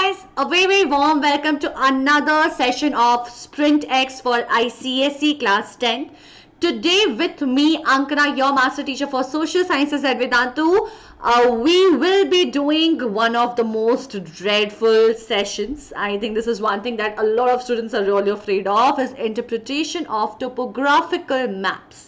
guys, a very warm welcome to another session of Sprint X for ICSE class 10. Today with me, Ankana, your master teacher for social sciences at Vedantu, we will be doing one of the most dreadful sessions. I think this is one thing that a lot of students are really afraid of, is interpretation of topographical maps.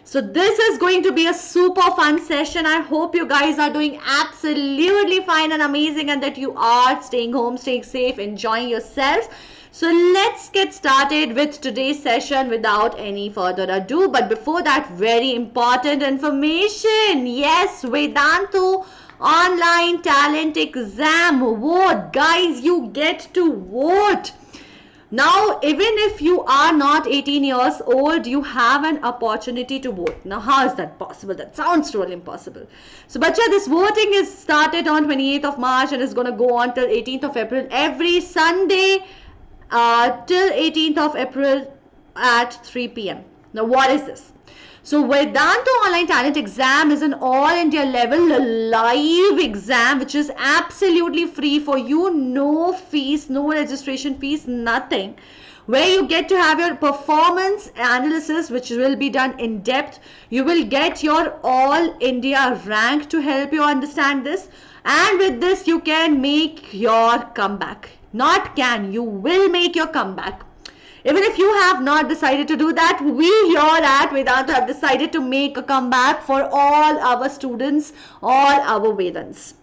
So this is going to be a super fun session. I hope you guys are doing absolutely fine and amazing, and that you are staying home, staying safe, enjoying yourselves. So let's get started with today's session without any further ado. But before that, very important information. Yes, Vedantu online talent exam. Vote. Guys, you get to vote. Now, even if you are not 18 years old, you have an opportunity to vote. Now, how is that possible? That sounds really impossible. So, bacha, this voting is started on 28th of March and is going to go on till 18th of April. Every Sunday till 18th of April at 3 p.m. Now, what is this? So, Vedantu Online Talent Exam is an all India level live exam which is absolutely free for you. No fees, no registration fees, nothing. Where you get to have your performance analysis which will be done in depth. You will get your all India rank to help you understand this. And with this you can make your comeback. Not can, you will make your comeback. Even if you have not decided to do that, we here at Vedantu have decided to make a comeback for all our students, all our Vedans.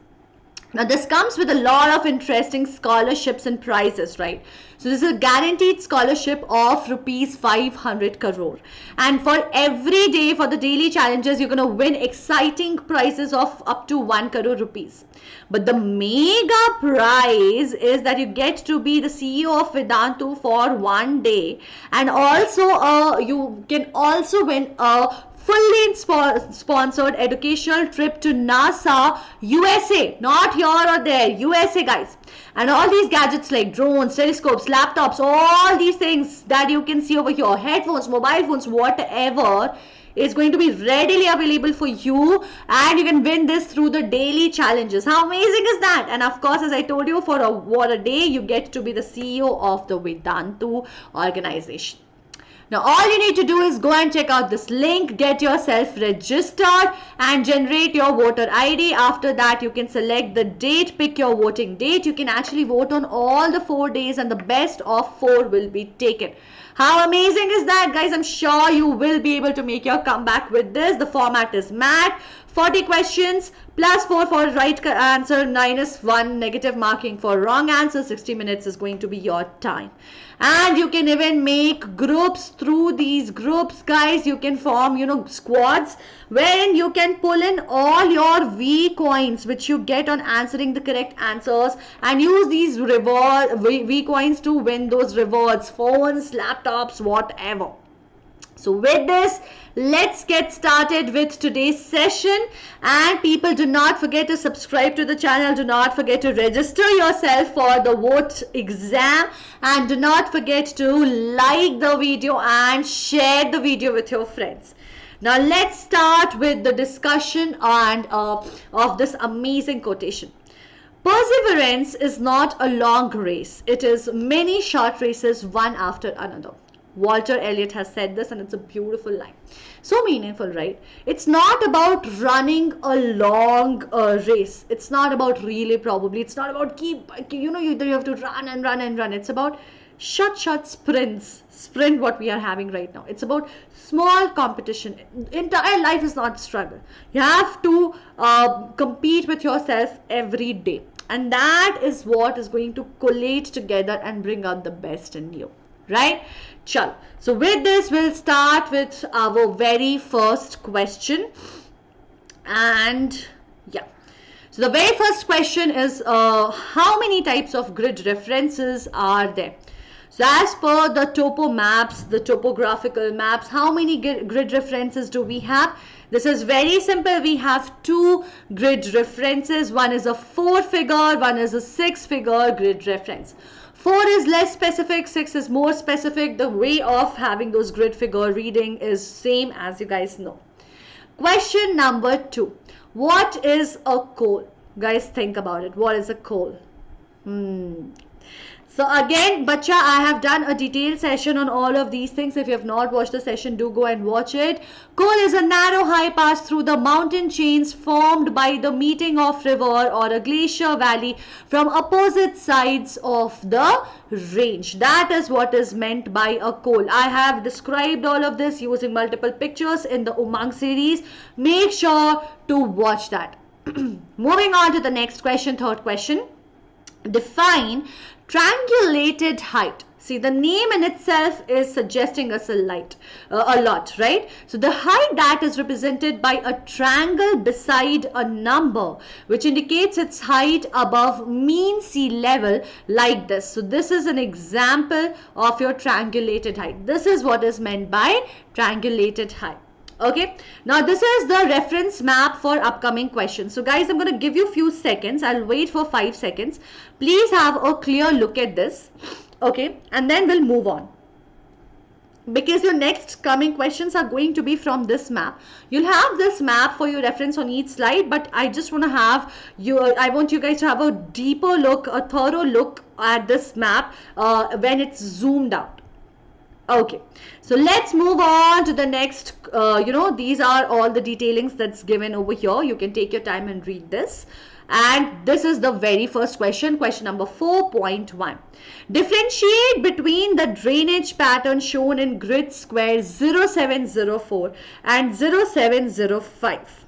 Now this comes with a lot of interesting scholarships and prizes, right? So this is a guaranteed scholarship of rupees 500 crore. And for every day, for the daily challenges, you're going to win exciting prizes of up to 1 crore rupees. But the mega prize is that you get to be the CEO of Vedantu for one day. And also you can also win a fully sponsored educational trip to NASA, USA, not here or there, USA guys. And all these gadgets like drones, telescopes, laptops, all these things that you can see over here, headphones, mobile phones, whatever, is going to be readily available for you, and you can win this through the daily challenges. How amazing is that? And of course, as I told you, for a day, you get to be the CEO of the Vedantu organization. Now, all you need to do is go and check out this link, get yourself registered and generate your voter ID. After that, you can select the date, pick your voting date. You can actually vote on all the 4 days and the best of 4 will be taken. How amazing is that, guys? I'm sure you will be able to make your comeback with this. The format is MAT. 40 questions plus 4 for right answer, minus 1 negative marking for wrong answer. 60 minutes is going to be your time. And you can even make groups. Through these groups, guys, you can form, squads wherein you can pull in all your V coins which you get on answering the correct answers, and use these V coins to win those rewards, phones, laptops, whatever. So with this, let's get started with today's session. And people, do not forget to subscribe to the channel. Do not forget to register yourself for the vote exam. And do not forget to like the video and share the video with your friends. Now let's start with the discussion and of this amazing quotation. Perseverance is not a long race. It is many short races, one after another. Walter Elliott has said this, and it's a beautiful line. So meaningful, right? It's not about running a long race. It's not about relay, probably. It's not about you have to run and run and run. It's about short sprints. Sprint, what we are having right now. It's about small competition. Entire life is not struggle. You have to compete with yourself every day. And that is what is going to collate together and bring out the best in you. Right? Chal. So with this, we'll start with our very first question. And yeah. So the very first question is, how many types of grid references are there? So as per the topo maps, the topographical maps, how many grid references do we have? This is very simple. We have 2 grid references. One is a 4-figure, one is a 6-figure grid reference. 4 is less specific, 6 is more specific. The way of having those grid figure reading is same, as you guys know. Question number 2. What is a coal? Guys, think about it. What is a coal? So again, Bacha, I have done a detailed session on all of these things. If you have not watched the session, do go and watch it. Col is a narrow high pass through the mountain chains formed by the meeting of river or a glacier valley from opposite sides of the range. That is what is meant by a col. I have described all of this using multiple pictures in the Umang series. Make sure to watch that. Moving on to the next question, third question. Define triangulated height. See, the name in itself is suggesting us a lot, right? So the height that is represented by a triangle beside a number, which indicates its height above mean sea level, like this. So this is an example of your triangulated height. This is what is meant by triangulated height. Okay, now this is the reference map for upcoming questions. So guys, I'm going to give you a few seconds. I'll wait for 5 seconds. Please have a clear look at this. Okay, and then we'll move on, because your next coming questions are going to be from this map. You'll have this map for your reference on each slide, but I just want to have you, I want you guys to have a deeper look, a thorough look at this map when it's zoomed out. Okay, so let's move on to the next. These are all the detailings that's given over here. You can take your time and read this. And this is the very first question, question number 4.1. Differentiate between the drainage pattern shown in grid square 0704 and 0705.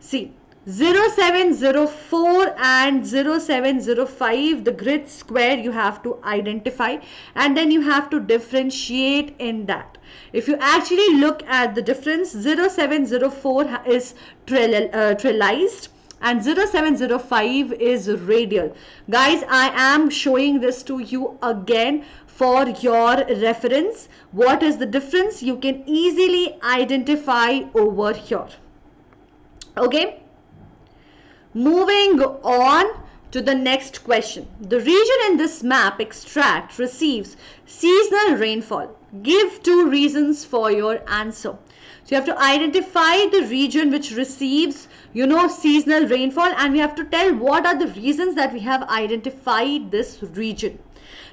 See, 0704 and 0705, the grid square you have to identify, and then you have to differentiate in that. If you actually look at the difference, 0704 is trillized and 0705 is radial. Guys, I am showing this to you again for your reference. What is the difference? You can easily identify over here. Okay. Moving on to the next question. The region in this map extract receives seasonal rainfall. Give 2 reasons for your answer. So you have to identify the region which receives, seasonal rainfall, and we have to tell what are the reasons that we have identified this region.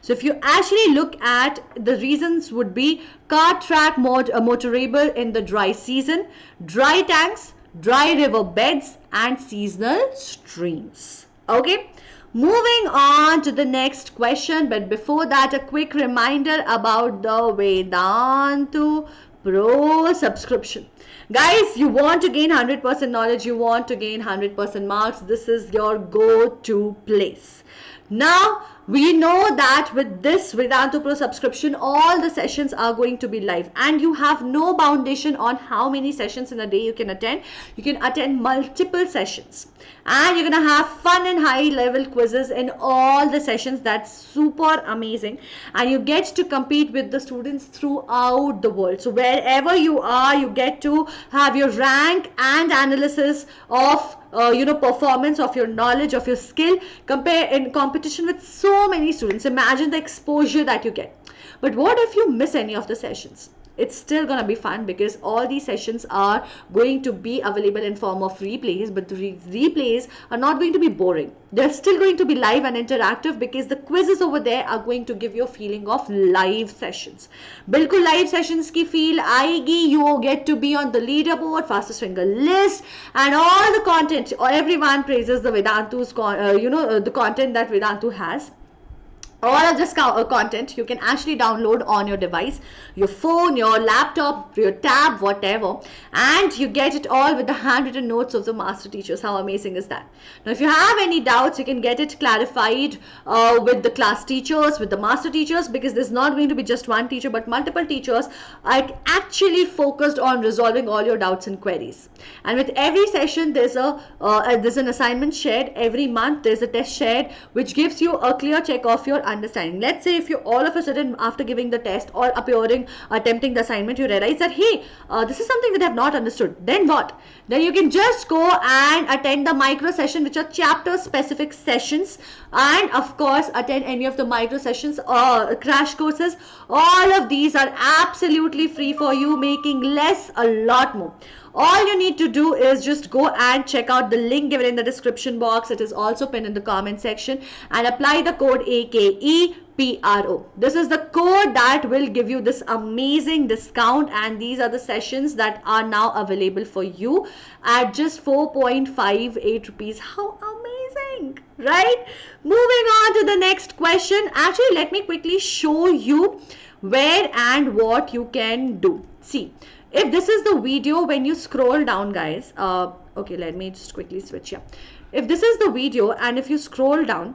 So if you actually look at the reasons would be car track motorable in the dry season, dry tanks, dry river beds, and seasonal streams. Okay, moving on to the next question, but before that, a quick reminder about the Vedantu Pro subscription. Guys, you want to gain 100% knowledge, you want to gain 100% marks, this is your go-to place. Now, we know that with this Vedantu Pro subscription, all the sessions are going to be live, and you have no foundation on how many sessions in a day you can attend. You can attend multiple sessions, and you're going to have fun and high level quizzes in all the sessions. That's super amazing, and you get to compete with the students throughout the world. So wherever you are, you get to have your rank and analysis of performance, of your knowledge, of your skill, compare in competition with so many students. Imagine the exposure that you get. But what if you miss any of the sessions? It's still gonna be fun, because all these sessions are going to be available in form of replays, but the replays are not going to be boring. They're still going to be live and interactive, because the quizzes over there are going to give you a feeling of live sessions. Bilkul live sessions ki feel aayegi. You get to be on the leaderboard, fastest finger list, and all the content. Everyone praises the Vedantu's the content that Vedantu has. All of this content you can actually download on your device, your phone, your laptop, your tab, whatever, and you get it all with the handwritten notes of the master teachers. How amazing is that? Now, if you have any doubts, you can get it clarified with the class teachers, with the master teachers, because there's not going to be just one teacher, but multiple teachers are actually focused on resolving all your doubts and queries. And with every session, there's an assignment shared. Every month, there's a test shared, which gives you a clear check of your understanding. Let's say if you all of a sudden, after giving the test or attempting the assignment, you realize that, hey, this is something that I have not understood. Then what? Then you can just go and attend the micro session, which are chapter specific sessions, and of course attend any of the micro sessions or crash courses. All of these are absolutely free for you, making less a lot more. All you need to do is just go and check out the link given in the description box. It is also pinned in the comment section, and apply the code AKEPRO. This is the code that will give you this amazing discount, and these are the sessions that are now available for you at just 4.58 rupees. How amazing, right? Moving on to the next question. Actually, let me quickly show you where and what you can do. See, if this is the video, when you scroll down, guys, okay, let me just quickly switch here. If this is the video, and if you scroll down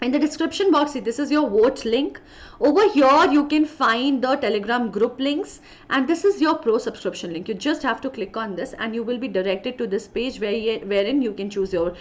in the description box, see, this is your vote link. Over here you can find the Telegram group links, and this is your pro subscription link. You just have to click on this and you will be directed to this page wherein you can choose your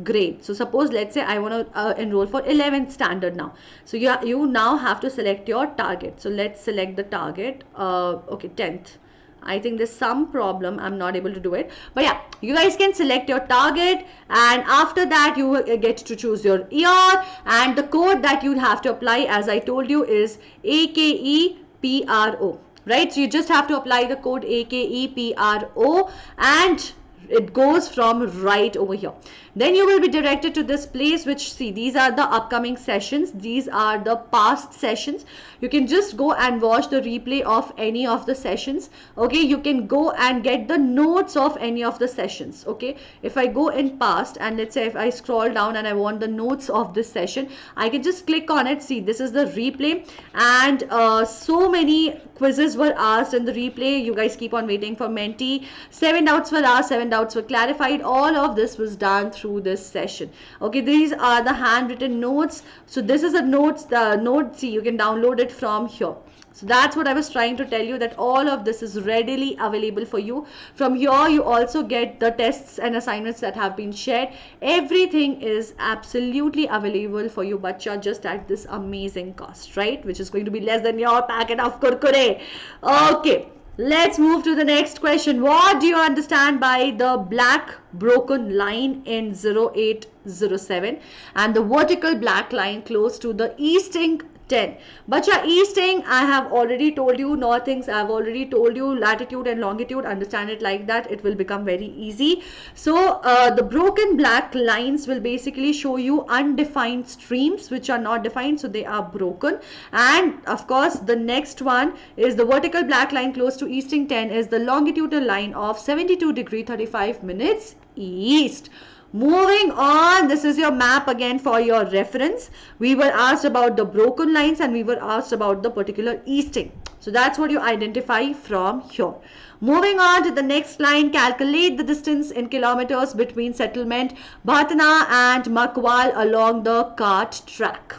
grade. So suppose, let's say I want to enroll for 11th standard now. So you now have to select your target. So let's select the target, okay, 10th. I think there's some problem, I'm not able to do it, but yeah, you guys can select your target, and after that you will get to choose your year, and the code that you have to apply, as I told you, is AKEPRO, right? So you just have to apply the code AKEPRO, and it goes from right over here. Then you will be directed to this place, which, see, these are the upcoming sessions, these are the past sessions. You can just go and watch the replay of any of the sessions. Okay, you can go and get the notes of any of the sessions. Okay, if I go in past, and let's say if I scroll down and I want the notes of this session, I can just click on it. See, this is the replay, and so many quizzes were asked in the replay. You guys keep on waiting for Menti. 7 doubts were asked, 7 doubts were clarified. All of this was done through this session. Okay, these are the handwritten notes. So this is a notes, the note, see, you can download it from here. So that's what I was trying to tell you, that all of this is readily available for you. From here you also get the tests and assignments that have been shared. Everything is absolutely available for you, bacha, just at this amazing cost, right? Which is going to be less than your packet of kurkure. Okay, let's move to the next question. What do you understand by the black broken line in 0807 and the vertical black line close to the easting 10? Bacha, easting, I have already told you. Northings, I have already told you. Latitude and longitude, understand it like that. It will become very easy. So the broken black lines will basically show you undefined streams which are not defined, so they are broken. And of course the next one is the vertical black line close to easting 10 is the longitudinal line of 72 degree 35 minutes east. Moving on, this is your map again for your reference. We were asked about the broken lines and we were asked about the particular easting. So that's what you identify from here. Moving on to the next line, calculate the distance in kilometers between settlement Bhatna and Makwal along the cart track.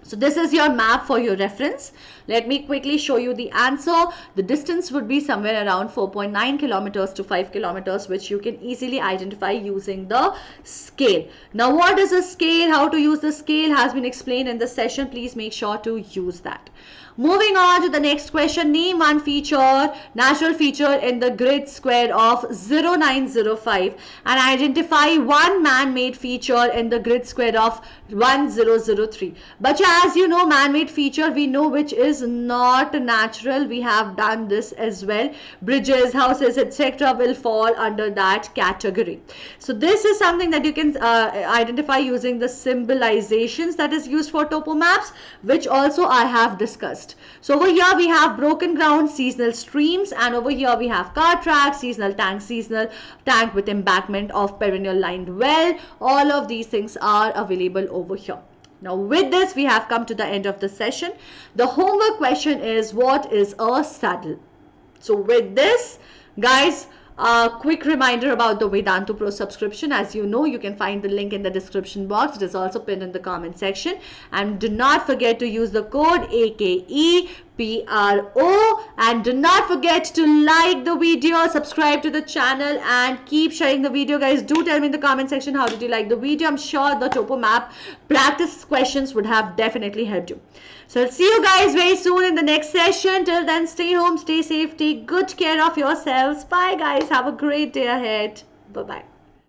So this is your map for your reference. Let me quickly show you the answer. The distance would be somewhere around 4.9 kilometers to 5 kilometers, which you can easily identify using the scale. Now, what is a scale? How to use the scale has been explained in the session. Please make sure to use that. Moving on to the next question. Name one feature, natural feature in the grid square of 0905 and identify one man-made feature in the grid square of 1003. But as you know, man-made feature, we know which is not natural. We have done this as well. Bridges, houses, etc. will fall under that category. So this is something that you can identify using the symbolizations that is used for topo maps, which also I have discussed. So over here we have broken ground, seasonal streams, and over here we have car track, seasonal tank with embankment of perennial lined well. All of these things are available over here. Now with this we have come to the end of the session. The homework question is, what is a saddle? So with this, guys, a quick reminder about the Vedantu Pro subscription. As you know, you can find the link in the description box. It is also pinned in the comment section. And do not forget to use the code AKEPRO. And do not forget to like the video, subscribe to the channel, and keep sharing the video. Guys, do tell me in the comment section how did you like the video. I'm sure the topo map practice questions would have definitely helped you. So I'll see you guys very soon in the next session. Till then, stay home, stay safe, take good care of yourselves. Bye guys. Have a great day ahead. Bye-bye.